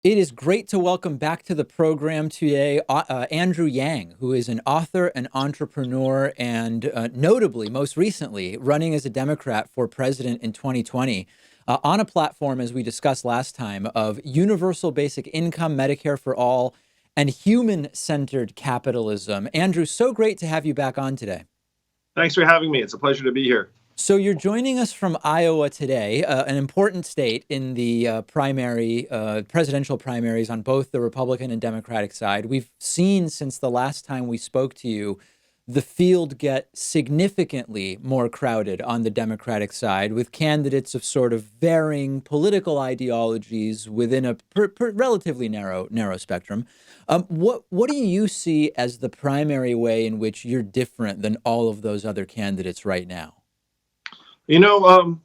It is great to welcome back to the program today Andrew Yang, who is an author, an entrepreneur, and notably, most recently, running as a Democrat for president in 2020 on a platform, as we discussed last time, of universal basic income, Medicare for all, and human-centered capitalism. Andrew, so great to have you back on today. Thanks for having me. It's a pleasure to be here. So you're joining us from Iowa today, an important state in the presidential primaries on both the Republican and Democratic side. We've seen since the last time we spoke to you, the field get significantly more crowded on the Democratic side, with candidates of sort of varying political ideologies within a relatively narrow spectrum. What do you see as the primary way in which you're different than all of those other candidates right now? You know, um,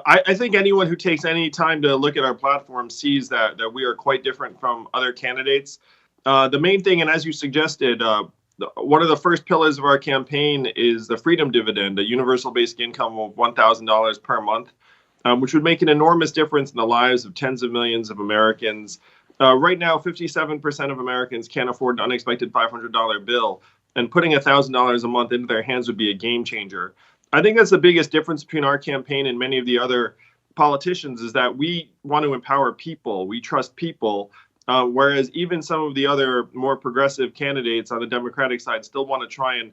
I think anyone who takes any time to look at our platform sees that we are quite different from other candidates. The main thing, and as you suggested, one of the first pillars of our campaign is the Freedom Dividend, a universal basic income of $1,000 per month, which would make an enormous difference in the lives of tens of millions of Americans. Right now, 57% of Americans can't afford an unexpected $500 bill, and putting $1,000 a month into their hands would be a game changer. I think that's the biggest difference between our campaign and many of the other politicians is that we want to empower people. We trust people, whereas even some of the other more progressive candidates on the Democratic side still want to try and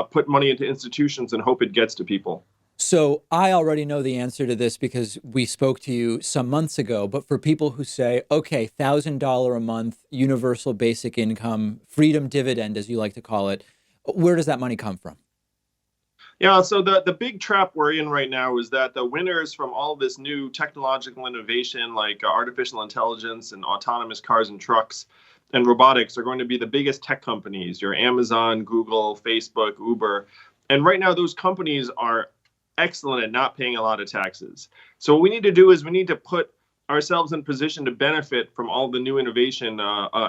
put money into institutions and hope it gets to people. So I already know the answer to this because we spoke to you some months ago. But for people who say, okay, $1,000 a month, universal basic income, freedom dividend, as you like to call it, where does that money come from? Yeah, so the big trap we're in right now is that the winners from all this new technological innovation, like artificial intelligence and autonomous cars and trucks and robotics, are going to be the biggest tech companies, your Amazon, Google, Facebook, Uber. And right now, those companies are excellent at not paying a lot of taxes. So what we need to do is we need to put ourselves in position to benefit from all the new innovation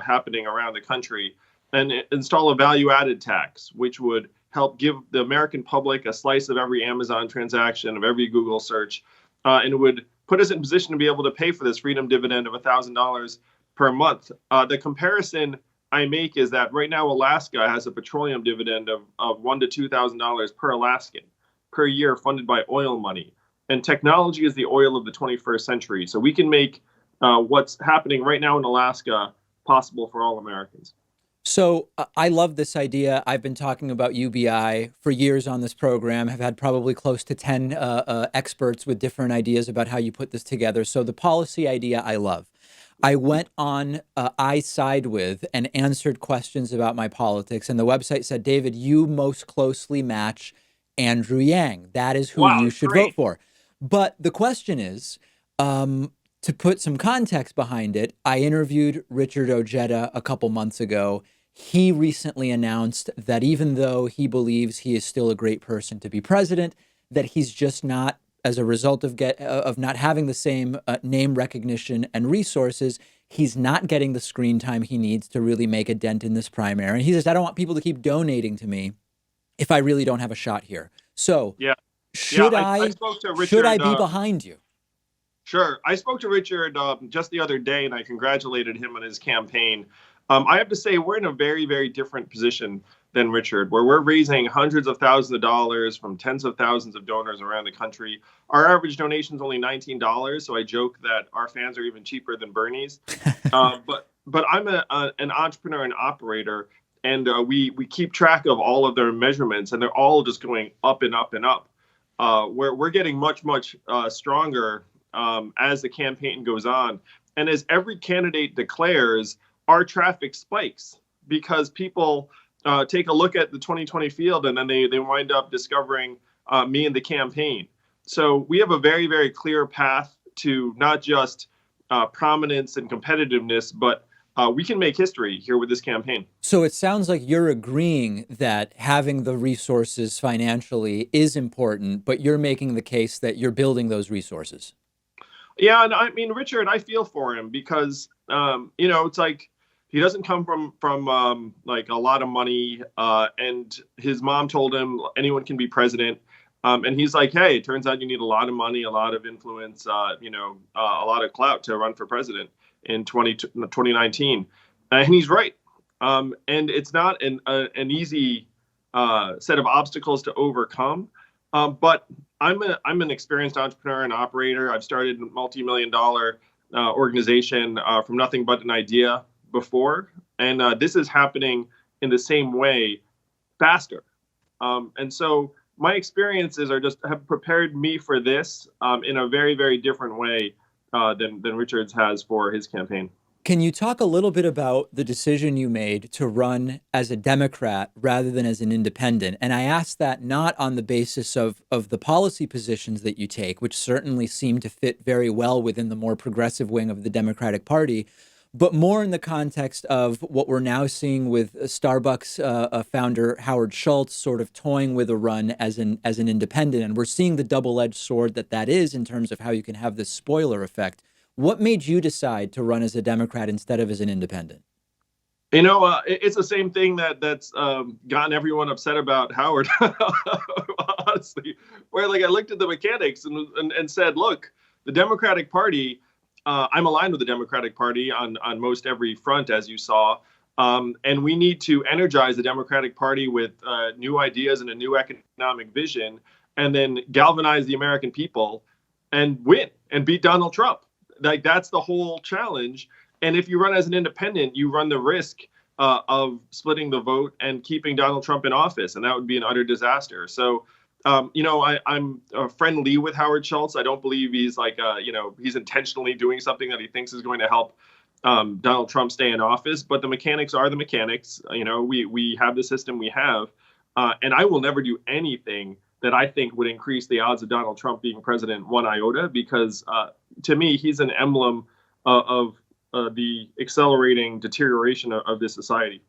happening around the country and install a value added tax, which would help give the American public a slice of every Amazon transaction, of every Google search, and it would put us in position to be able to pay for this freedom dividend of $1,000 per month. The comparison I make is that right now Alaska has a petroleum dividend of $1,000 to $2,000 per Alaskan per year, funded by oil money. And technology is the oil of the 21st century. So we can make what's happening right now in Alaska possible for all Americans. So I love this idea. I've been talking about UBI for years on this program, have had probably close to 10 experts with different ideas about how you put this together. So the policy idea I love. I went on I Side With and answered questions about my politics. And the website said, David, you most closely match Andrew Yang. That is who Wow, you that's should vote great. for. But the question is, to put some context behind it, I interviewed Richard Ojeda a couple months ago. He recently announced that even though he believes he is still a great person to be president, that he's just not, as a result of not having the same name recognition and resources, he's not getting the screen time he needs to really make a dent in this primary. And he says, I don't want people to keep donating to me if I really don't have a shot here. So Yeah. Yeah, should I I spoke to should I Richard. be behind you? Sure. I spoke to Richard just the other day and I congratulated him on his campaign. I have to say, we're in a very, very different position than Richard, where we're raising hundreds of thousands of dollars from tens of thousands of donors around the country. Our average donation is only $19. So I joke that our fans are even cheaper than Bernie's. But I'm an entrepreneur and operator, and we keep track of all of their measurements, and they're all just going up and up and up. We're getting much stronger as the campaign goes on, and as every candidate declares, our traffic spikes because people take a look at the 2020 field and then they wind up discovering me and the campaign. So we have a very clear path to not just prominence and competitiveness, but we can make history here with this campaign. So it sounds like you're agreeing that having the resources financially is important, but you're making the case that you're building those resources. Yeah, and I mean Richard, I feel for him because it's like he doesn't come from like a lot of money, and his mom told him anyone can be president, and he's like, hey, it turns out you need a lot of money, a lot of influence, a lot of clout to run for president. in 2019. And he's right. And it's not an easy set of obstacles to overcome. But I'm an experienced entrepreneur and operator. I've started a multi-million-dollar organization from nothing but an idea before, and this is happening in the same way, faster. And so my experiences have prepared me for this in a very, very different way than Richards has for his campaign. Can you talk a little bit about the decision you made to run as a Democrat rather than as an independent? And I ask that not on the basis of the policy positions that you take, which certainly seem to fit very well within the more progressive wing of the Democratic Party, but more in the context of what we're now seeing with Starbucks founder Howard Schultz sort of toying with a run as an independent. And we're seeing the double-edged sword that is in terms of how you can have this spoiler effect. What made you decide to run as a Democrat instead of as an independent? It's the same thing that's gotten everyone upset about Howard, honestly. Where I looked at the mechanics and said, look, the Democratic Party, I'm aligned with the Democratic Party on most every front, as you saw. And we need to energize the Democratic Party with new ideas and a new economic vision, and then galvanize the American people and win and beat Donald Trump. That's the whole challenge. And if you run as an independent, you run the risk of splitting the vote and keeping Donald Trump in office. And that would be an utter disaster. So, I'm friendly with Howard Schultz. I don't believe he's he's intentionally doing something that he thinks is going to help Donald Trump stay in office. But the mechanics are the mechanics. We have the system we have. And I will never do anything that I think would increase the odds of Donald Trump being president one iota, because to me, he's an emblem of the accelerating deterioration of this society.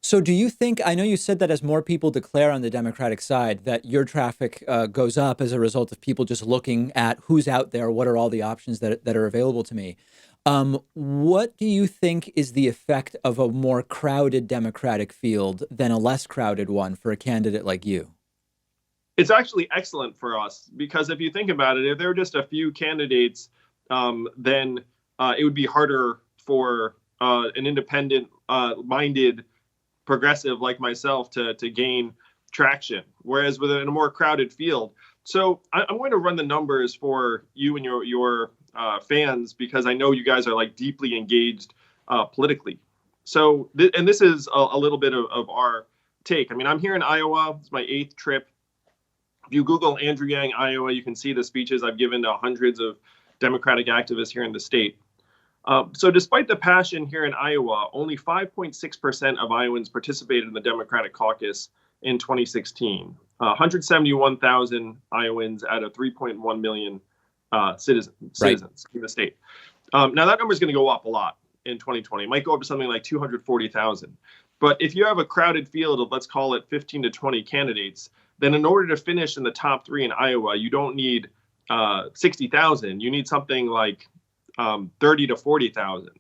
So do you think, I know you said that as more people declare on the Democratic side, that your traffic goes up as a result of people just looking at who's out there, what are all the options that are available to me. What do you think is the effect of a more crowded Democratic field than a less crowded one for a candidate like you? It's actually excellent for us, because if you think about it, if there were just a few candidates, then it would be harder for an independent-minded progressive like myself to gain traction. Whereas in a more crowded field, so I'm going to run the numbers for you and your fans, because I know you guys are deeply engaged politically. So and this is a little bit of our take. I mean, I'm here in Iowa. It's my 8th trip. If you Google Andrew Yang, Iowa, you can see the speeches I've given to hundreds of Democratic activists here in the state. So despite the passion here in Iowa, only 5.6% of Iowans participated in the Democratic caucus in 2016. 171,000 Iowans out of 3.1 million citizens in the state. Now that number is going to go up a lot in 2020. It might go up to something like 240,000. But if you have a crowded field of, let's call it 15 to 20 candidates, then in order to finish in the top 3 in Iowa, you don't need 60,000. You need something like 30 to 40,000.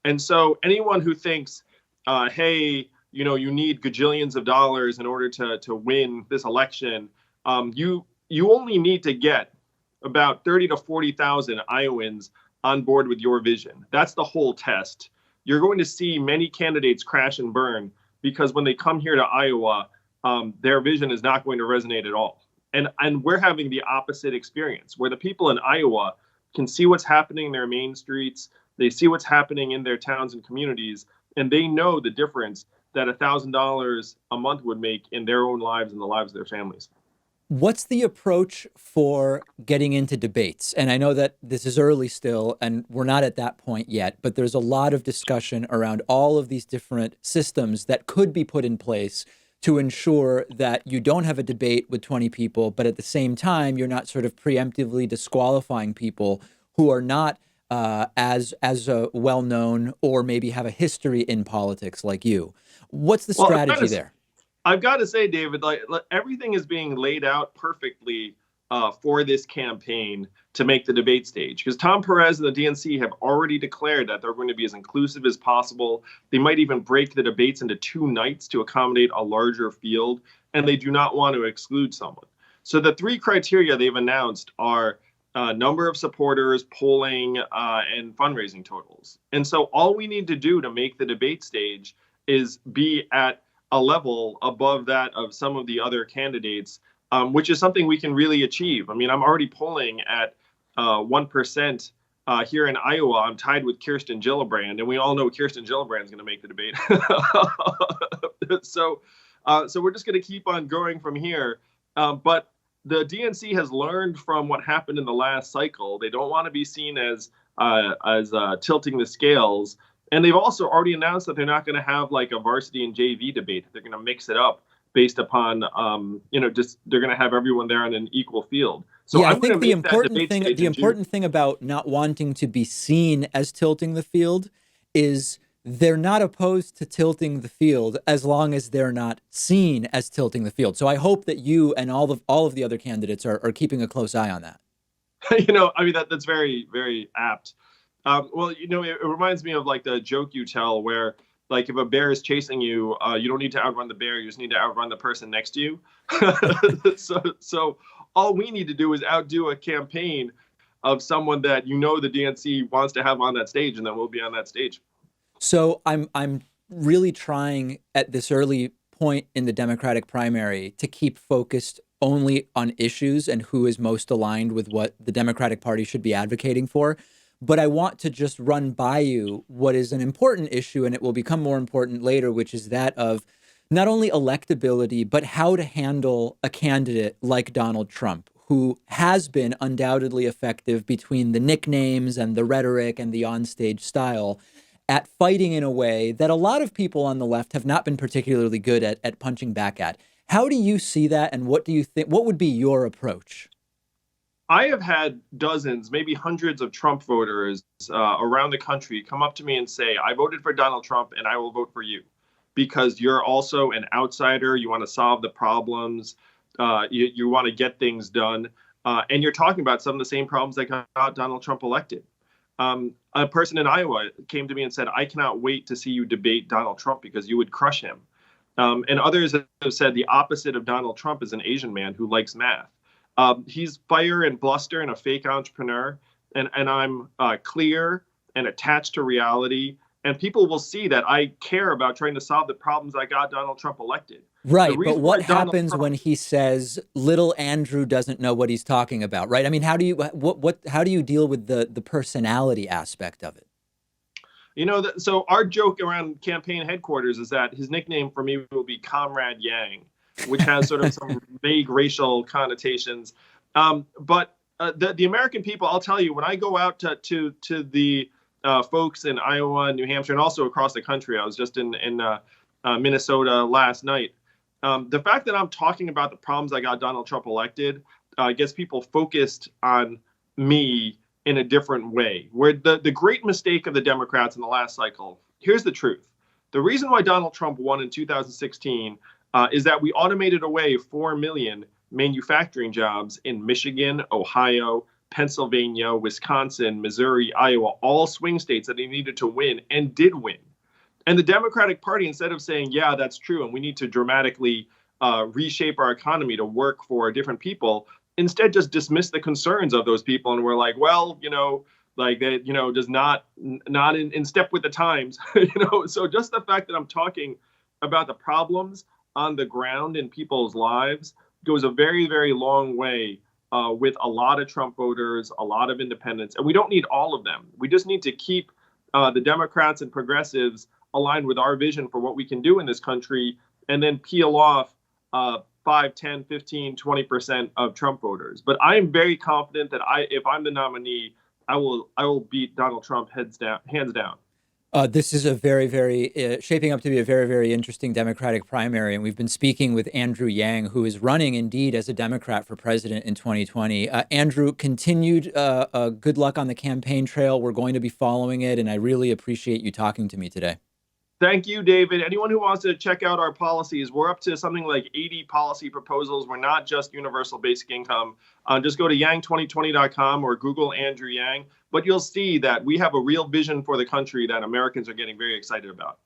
And so anyone who thinks, hey, you need gajillions of dollars in order to win this election, you only need to get about 30 to 40,000 Iowans on board with your vision. That's the whole test. You're going to see many candidates crash and burn because when they come here to Iowa, their vision is not going to resonate at all. And we're having the opposite experience, where the people in Iowa can see what's happening in their main streets. They see what's happening in their towns and communities, and they know the difference that $1,000 a month would make in their own lives and the lives of their families. What's the approach for getting into debates? And I know that this is early still, and we're not at that point yet, but there's a lot of discussion around all of these different systems that could be put in place to ensure that you don't have a debate with 20 people, but at the same time, you're not sort of preemptively disqualifying people who are not as well-known or maybe have a history in politics like you. What's the strategy there? I've got to say, David, everything is being laid out perfectly for this campaign to make the debate stage, because Tom Perez and the DNC have already declared that they're going to be as inclusive as possible. They might even break the debates into 2 nights to accommodate a larger field, and they do not want to exclude someone. So the 3 criteria they've announced are number of supporters, polling, and fundraising totals. And so all we need to do to make the debate stage is be at a level above that of some of the other candidates, which is something we can really achieve. I mean, I'm already polling at 1%. Here in Iowa, I'm tied with Kirsten Gillibrand, and we all know Kirsten Gillibrand is going to make the debate. So we're just going to keep on going from here. But the DNC has learned from what happened in the last cycle. They don't want to be seen as tilting the scales, and they've also already announced that they're not going to have like a varsity and JV debate. They're going to mix it up based upon just they're going to have everyone there on an equal field. So Yeah, I I'm going to think the make that important debate thing stage the in June. important thing about not wanting to be seen as tilting the field is they're not opposed to tilting the field as long as they're not seen as tilting the field. So I hope that you and all of the other candidates are keeping a close eye on that. I mean that's very, very apt. Well, it reminds me of like the joke you tell where like if a bear is chasing you, you don't need to outrun the bear, you just need to outrun the person next to you. So all we need to do is outdo a campaign of someone that the DNC wants to have on that stage, and then we'll be on that stage. So I'm really trying at this early point in the Democratic primary to keep focused only on issues and who is most aligned with what the Democratic Party should be advocating for. But I want to just run by you what is an important issue, and it will become more important later, which is that of not only electability, but how to handle a candidate like Donald Trump, who has been undoubtedly effective between the nicknames and the rhetoric and the onstage style at fighting in a way that a lot of people on the left have not been particularly good at punching back at. How do you see that, and what do you think? What would be your approach? I have had dozens, maybe hundreds of Trump voters around the country come up to me and say, I voted for Donald Trump and I will vote for you because you're also an outsider. You want to solve the problems. You want to get things done. And you're talking about some of the same problems that got Donald Trump elected. A person in Iowa came to me and said, I cannot wait to see you debate Donald Trump because you would crush him. And others have said the opposite of Donald Trump is an Asian man who likes math. He's fire and bluster and a fake entrepreneur. And I'm clear and attached to reality. And people will see that I care about trying to solve the problems that got Donald Trump elected. Right, but what happens when he says little Andrew doesn't know what he's talking about, right? I mean, how do you deal with the personality aspect of it? So our joke around campaign headquarters is that his nickname for me will be Comrade Yang, which has sort of some vague racial connotations. But the American people, I'll tell you, when I go out to the folks in Iowa and New Hampshire and also across the country, I was just in Minnesota last night. The fact that I'm talking about the problems that got Donald Trump elected gets people focused on me in a different way. Where the great mistake of the Democrats in the last cycle, here's the truth. The reason why Donald Trump won in 2016 is that we automated away 4 million manufacturing jobs in Michigan, Ohio, Pennsylvania, Wisconsin, Missouri, Iowa, all swing states that he needed to win and did win. And the Democratic Party, instead of saying, yeah, that's true, and we need to dramatically reshape our economy to work for different people, instead just dismiss the concerns of those people. And we're like, well, like that, does not in step with the times, So just the fact that I'm talking about the problems on the ground in people's lives goes a very, very long way with a lot of Trump voters, a lot of independents. And we don't need all of them. We just need to keep the Democrats and progressives aligned with our vision for what we can do in this country, and then peel off 5, 10, 15, 20% of Trump voters. But I am very confident that if I'm the nominee, I will beat Donald Trump hands down. This is a very, very shaping up to be a very, very interesting Democratic primary. And we've been speaking with Andrew Yang, who is running indeed as a Democrat for president in 2020. Andrew, continued good luck on the campaign trail. We're going to be following it. And I really appreciate you talking to me today. Thank you, David. Anyone who wants to check out our policies, we're up to something like 80 policy proposals. We're not just universal basic income. Just go to yang2020.com or Google Andrew Yang. But you'll see that we have a real vision for the country that Americans are getting very excited about.